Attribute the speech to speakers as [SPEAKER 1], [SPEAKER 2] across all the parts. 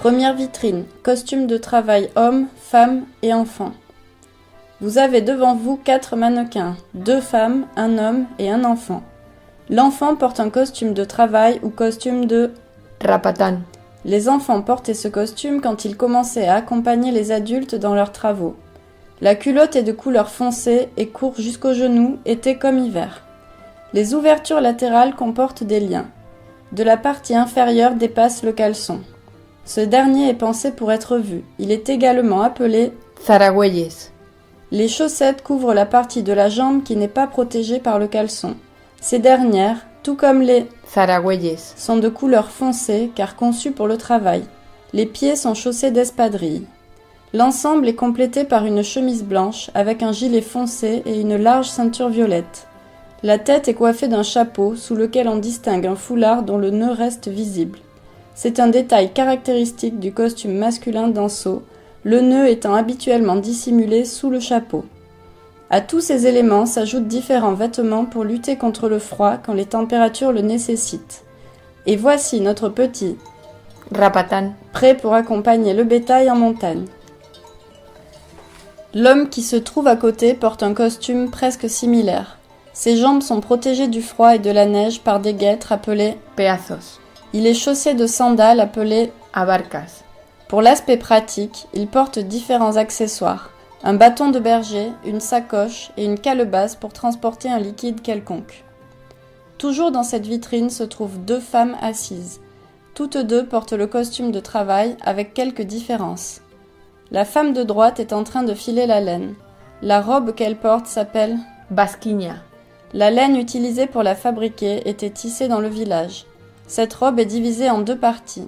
[SPEAKER 1] Première vitrine, costumes de travail hommes, femmes et enfants. Vous avez devant vous 4 mannequins, 2 femmes, un homme et un enfant. L'enfant porte un costume de travail ou costume de
[SPEAKER 2] Rapatán.
[SPEAKER 1] Les enfants portaient ce costume quand ils commençaient à accompagner les adultes dans leurs travaux. La culotte est de couleur foncée et court jusqu'aux genoux, été comme hiver. Les ouvertures latérales comportent des liens. De la partie inférieure dépasse le caleçon. Ce dernier est pensé pour être vu. Il est également appelé
[SPEAKER 2] Zaragüeyes.
[SPEAKER 1] Les chaussettes couvrent la partie de la jambe qui n'est pas protégée par le caleçon. Ces dernières, tout comme les
[SPEAKER 2] Zaragüeyes.
[SPEAKER 1] sont de couleur foncée car conçues pour le travail. Les pieds sont chaussés d'espadrilles. L'ensemble est complété par une chemise blanche avec un gilet foncé et une large ceinture violette. La tête est coiffée d'un chapeau sous lequel on distingue un foulard dont le nœud reste visible. C'est un détail caractéristique du costume masculin d'Anso, le nœud étant habituellement dissimulé sous le chapeau. À tous ces éléments s'ajoutent différents vêtements pour lutter contre le froid quand les températures le nécessitent. Et voici notre petit
[SPEAKER 2] Rapatán.
[SPEAKER 1] prêt pour accompagner le bétail en montagne. L'homme qui se trouve à côté porte un costume presque similaire. Ses jambes sont protégées du froid et de la neige par des guêtres appelées
[SPEAKER 2] Peazos.
[SPEAKER 1] Il est chaussé de sandales appelées
[SPEAKER 2] Abarcas.
[SPEAKER 1] Pour l'aspect pratique, il porte différents accessoires. Un bâton de berger, une sacoche et une calebasse pour transporter un liquide quelconque. Toujours dans cette vitrine se trouvent 2 femmes assises. Toutes deux portent le costume de travail avec quelques différences. La femme de droite est en train de filer la laine. La robe qu'elle porte s'appelle
[SPEAKER 2] Basquinia.
[SPEAKER 1] La laine utilisée pour la fabriquer était tissée dans le village. Cette robe est divisée en 2 parties.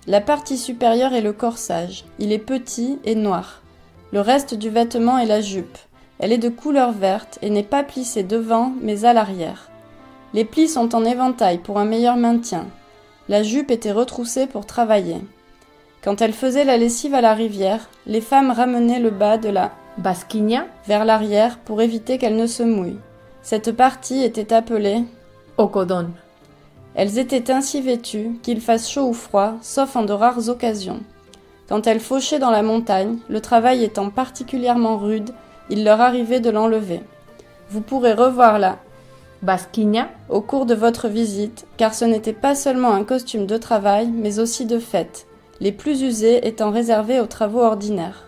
[SPEAKER 1] La partie supérieure est le corsage. Il est petit et noir. Le reste du vêtement est la jupe. Elle est de couleur verte et n'est pas plissée devant mais à l'arrière. Les plis sont en éventail pour un meilleur maintien. La jupe était retroussée pour travailler. Quand elles faisaient la lessive à la rivière, les femmes ramenaient le bas de la
[SPEAKER 2] Basquinia.
[SPEAKER 1] vers l'arrière pour éviter qu'elle ne se mouille. Cette partie était appelée
[SPEAKER 2] Ocodón.
[SPEAKER 1] Elles étaient ainsi vêtues, qu'il fasse chaud ou froid, sauf en de rares occasions. Quand elles fauchaient dans la montagne, le travail étant particulièrement rude, il leur arrivait de l'enlever. Vous pourrez revoir la
[SPEAKER 2] Basquinia.
[SPEAKER 1] au cours de votre visite, car ce n'était pas seulement un costume de travail, mais aussi de fête, les plus usés étant réservés aux travaux ordinaires.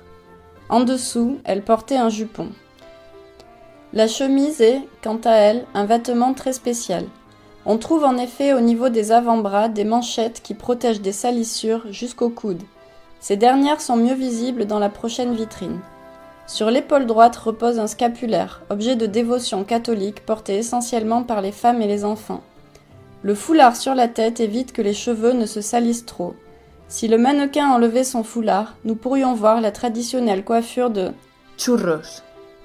[SPEAKER 1] En dessous, elles portaient un jupon. La chemise est, quant à elle, un vêtement très spécial. On trouve en effet au niveau des avant-bras des manchettes qui protègent des salissures jusqu'au coude. Ces dernières sont mieux visibles dans la prochaine vitrine. Sur l'épaule droite repose un scapulaire, objet de dévotion catholique porté essentiellement par les femmes et les enfants. Le foulard sur la tête évite que les cheveux ne se salissent trop. Si le mannequin enlevait son foulard, nous pourrions voir la traditionnelle coiffure de
[SPEAKER 2] Churros.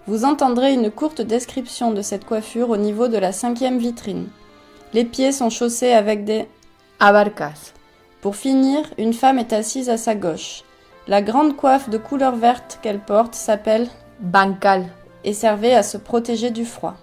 [SPEAKER 1] Vous entendrez une courte description de cette coiffure au niveau de la 5e vitrine. Les pieds sont chaussés avec des
[SPEAKER 2] Abarcas.
[SPEAKER 1] Pour finir, une femme est assise à sa gauche. La grande coiffe de couleur verte qu'elle porte s'appelle
[SPEAKER 2] Bancal.
[SPEAKER 1] et servait à se protéger du froid.